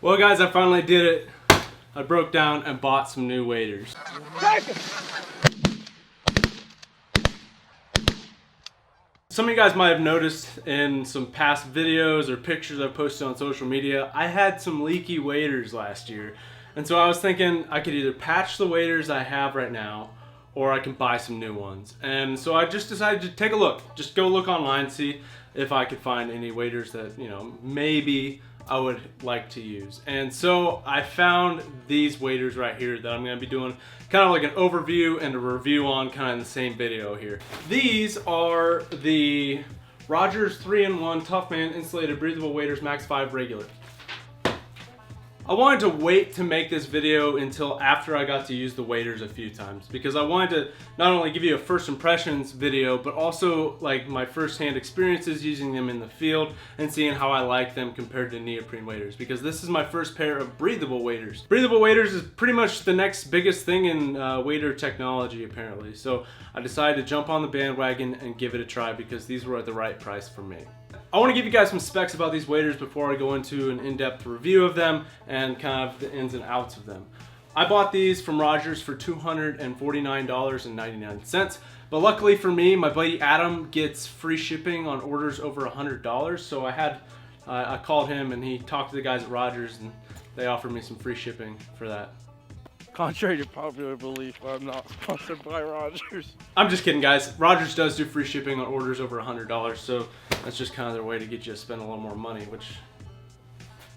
Well guys, I finally did it. I broke down and bought some new waders. Some of you guys might have noticed in some past videos or pictures I've posted on social media, I had some leaky waders last year. And so I was thinking I could either patch the waders I have right now, or I can buy some new ones. And so I just decided to take a look. Just go look online, see if I could find any waders that, you know, maybe I would like to use. And so I found these waders right here that I'm gonna be doing kind of like an overview and a review on kind of in the same video here. These are the Rogers 3-in-1 Toughman Insulated Breathable Waders Max 5 Regular. I wanted to wait to make this video until after I got to use the waders a few times, because I wanted to not only give you a first impressions video, but also like my first-hand experiences using them in the field and seeing how I like them compared to neoprene waders, because this is my first pair of breathable waders. Breathable waders is pretty much the next biggest thing in wader technology apparently, so I decided to jump on the bandwagon and give it a try because these were at the right price for me. I want to give you guys some specs about these waders before I go into an in-depth review of them and kind of the ins and outs of them. I bought these from Rogers for $249.99, but luckily for me, my buddy Adam gets free shipping on orders over $100, so I called him and he talked to the guys at Rogers and they offered me some free shipping for that. Contrary to popular belief, I'm not sponsored by Rogers. I'm just kidding, guys. Rogers does do free shipping on orders over $100, so that's just kind of their way to get you to spend a little more money, which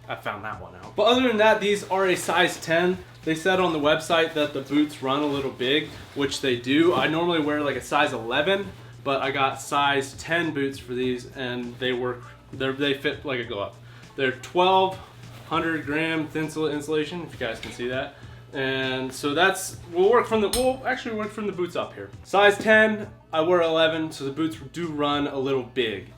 I found that one out. But other than that, these are a size 10. They said on the website that the boots run a little big, which they do. I normally wear like a size 11, but I got size 10 boots for these, and they fit like a glove. They're 1,200 gram thin insulation, if you guys can see that. And so we'll actually work from the boots up here. Size 10, I wear 11, so the boots do run a little big.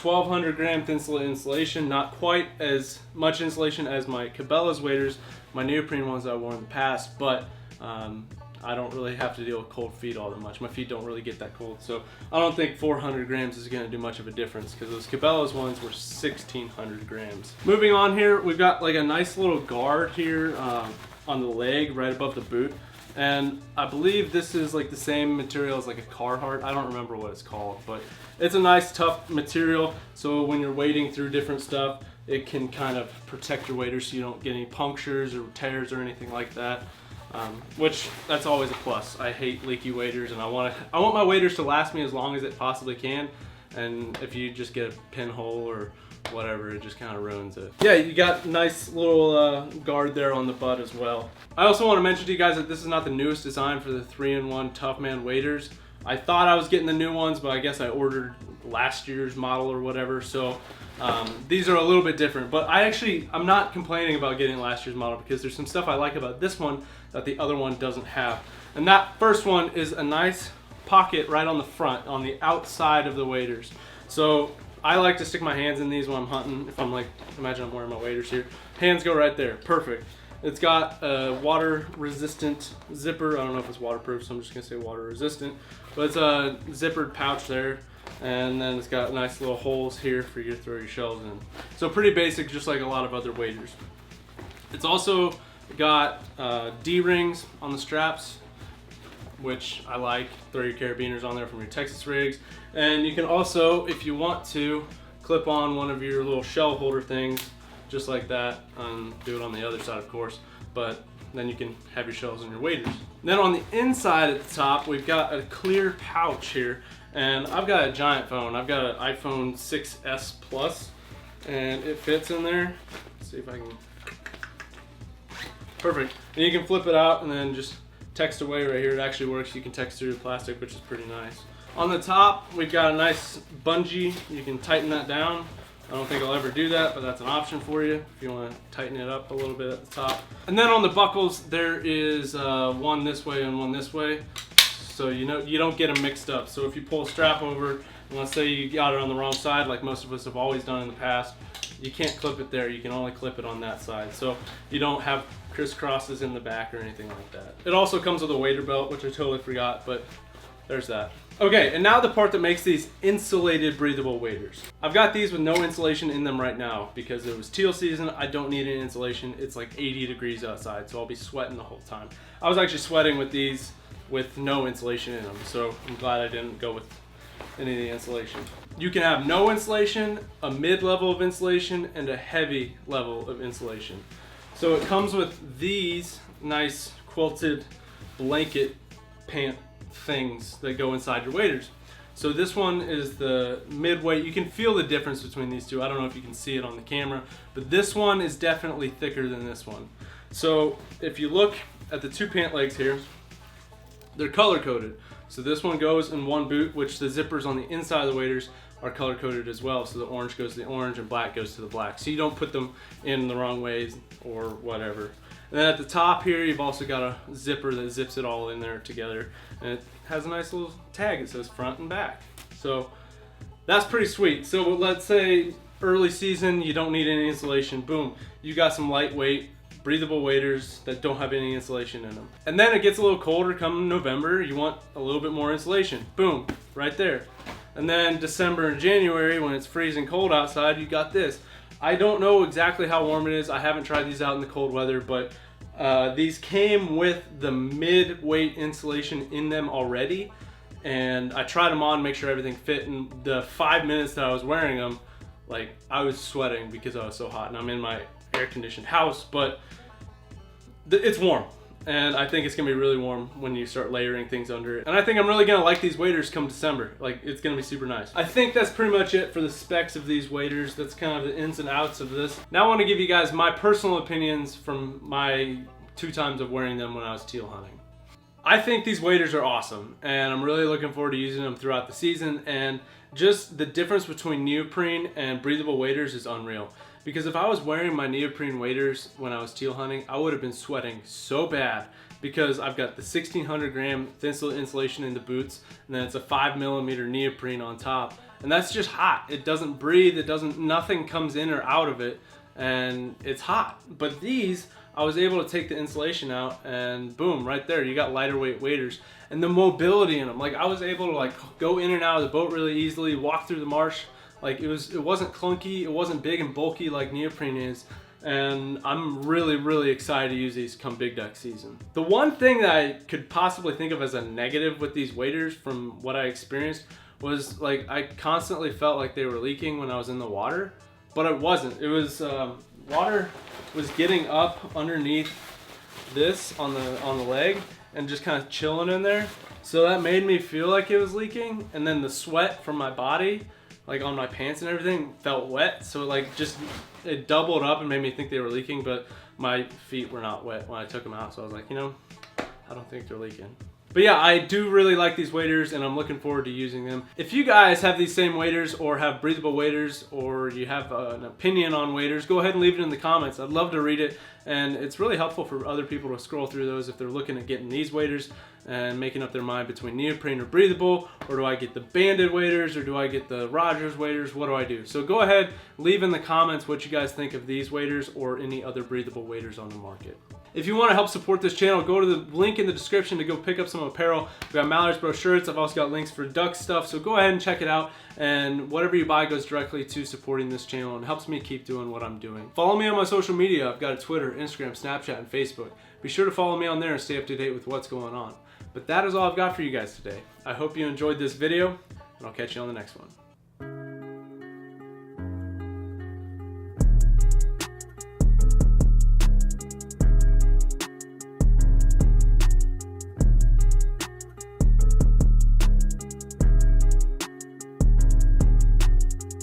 1,200 gram thin insulation, not quite as much insulation as my Cabellas waders, my neoprene ones I wore in the past, but I don't really have to deal with cold feet all that much. My feet don't really get that cold, so I don't think 400 grams is gonna do much of a difference because those Cabellas ones were 1,600 grams. Moving on here, we've got like a nice little guard here on the leg right above the boot, and I believe this is like the same material as like a Carhartt. I don't remember what it's called, but it's a nice tough material, so when you're wading through different stuff, it can kind of protect your waders so you don't get any punctures or tears or anything like that, which that's always a plus. I hate leaky waders, and I want my waders to last me as long as it possibly can, and if you just get a pinhole or whatever, it just kind of ruins it. Yeah, you got nice little guard there on the butt as well. I also want to mention to you guys that this is not the newest design for the 3-in-1 Toughman waders. I thought I was getting the new ones, but I guess I ordered last year's model or whatever, so these are a little bit different. But I'm not complaining about getting last year's model because there's some stuff I like about this one that the other one doesn't have. And that first one is a nice pocket right on the front, on the outside of the waders. So I like to stick my hands in these when I'm hunting. If I'm like, imagine I'm wearing my waders here. Hands go right there, perfect. It's got a water resistant zipper. I don't know if it's waterproof, so I'm just gonna say water resistant. But it's a zippered pouch there. And then it's got nice little holes here for you to throw your shells in. So pretty basic, just like a lot of other waders. It's also got D-rings on the straps, which I like. Throw your carabiners on there from your Texas rigs. And you can also, if you want to, clip on one of your little shell holder things, just like that. Do it on the other side, of course, but then you can have your shells in your waders. Then on the inside at the top, we've got a clear pouch here, and I've got a giant phone. I've got an iPhone 6S Plus, and it fits in there. Let's see if I can. Perfect. And you can flip it out and then just text away right here. It actually works. You can text through the plastic, which is pretty nice. On the top, we've got a nice bungee. You can tighten that down. I don't think I'll ever do that, but that's an option for you if you want to tighten it up a little bit at the top. And then on the buckles, there is one this way and one this way, so you don't get them mixed up. So if you pull a strap over, and let's say you got it on the wrong side, like most of us have always done in the past, you can't clip it there. You can only clip it on that side, so you don't have crisscrosses in the back or anything like that. It also comes with a wader belt, which I totally forgot, but there's that. Okay, and now the part that makes these insulated breathable waders. I've got these with no insulation in them right now because it was teal season. I don't need any insulation. It's like 80 degrees outside, so I'll be sweating the whole time. I was actually sweating with these with no insulation in them, so I'm glad I didn't go with any of the insulation. You can have no insulation, a mid-level of insulation, and a heavy level of insulation. So it comes with these nice quilted blanket pant things that go inside your waders. So this one is the mid-weight. You can feel the difference between these two. I don't know if you can see it on the camera, but this one is definitely thicker than this one. So if you look at the two pant legs here, they're color-coded. So this one goes in one boot, which the zippers on the inside of the waders are color-coded as well. So the orange goes to the orange and black goes to the black. So you don't put them in the wrong ways or whatever. And then at the top here, you've also got a zipper that zips it all in there together. And it has a nice little tag. It says front and back. So that's pretty sweet. So let's say early season, you don't need any insulation. Boom, you got some lightweight, breathable waders that don't have any insulation in them. And then it gets a little colder come November. You want a little bit more insulation. Boom, right there. And then December and January, when it's freezing cold outside, you got this. I don't know exactly how warm it is. I haven't tried these out in the cold weather, but these came with the mid-weight insulation in them already. And I tried them on, make sure everything fit. And the 5 minutes that I was wearing them, like, I was sweating because I was so hot. And I'm in my air-conditioned house, but it's warm. And I think it's gonna be really warm when you start layering things under it. And I think I'm really gonna like these waders come December. Like, it's gonna be super nice. I think that's pretty much it for the specs of these waders. That's kind of the ins and outs of this. Now I wanna give you guys my personal opinions from my 2 times of wearing them when I was teal hunting. I think these waders are awesome, and I'm really looking forward to using them throughout the season. And just the difference between neoprene and breathable waders is unreal. Because if I was wearing my neoprene waders when I was teal hunting, I would have been sweating so bad because I've got the 1600 gram thin insulation in the boots, and then it's a 5mm neoprene on top. And that's just hot. It doesn't breathe, nothing comes in or out of it, and it's hot. But these, I was able to take the insulation out and boom, right there, you got lighter weight waders. And the mobility in them, like I was able to like go in and out of the boat really easily, walk through the marsh. Like it wasn't clunky, it wasn't big and bulky like neoprene is, and I'm really excited to use these come big duck season. The one thing that I could possibly think of as a negative with these waders from what I experienced was like I constantly felt like they were leaking when I was in the water, but it wasn't. It was water was getting up underneath this on the leg and just kind of chilling in there, so that made me feel like it was leaking. And then the sweat from my body, like on my pants and everything, felt wet, so like just it doubled up and made me think they were leaking. But my feet were not wet when I took them out, so I was like, you know, I don't think they're leaking. But yeah, I do really like these waders, and I'm looking forward to using them. If you guys have these same waders or have breathable waders, or you have an opinion on waders, go ahead and leave it in the comments. I'd love to read it, and it's really helpful for other people to scroll through those if they're looking at getting these waders and making up their mind between neoprene or breathable, or do I get the banded waders, or do I get the Rogers waders? What do I do? So go ahead, leave in the comments what you guys think of these waders or any other breathable waders on the market. If you want to help support this channel, go to the link in the description to go pick up some apparel. We've got Mallard's Bro shirts. I've also got links for duck stuff, so go ahead and check it out. And whatever you buy goes directly to supporting this channel and helps me keep doing what I'm doing. Follow me on my social media. I've got a Twitter, Instagram, Snapchat, and Facebook. Be sure to follow me on there and stay up to date with what's going on. But that is all I've got for you guys today. I hope you enjoyed this video, and I'll catch you on the next one.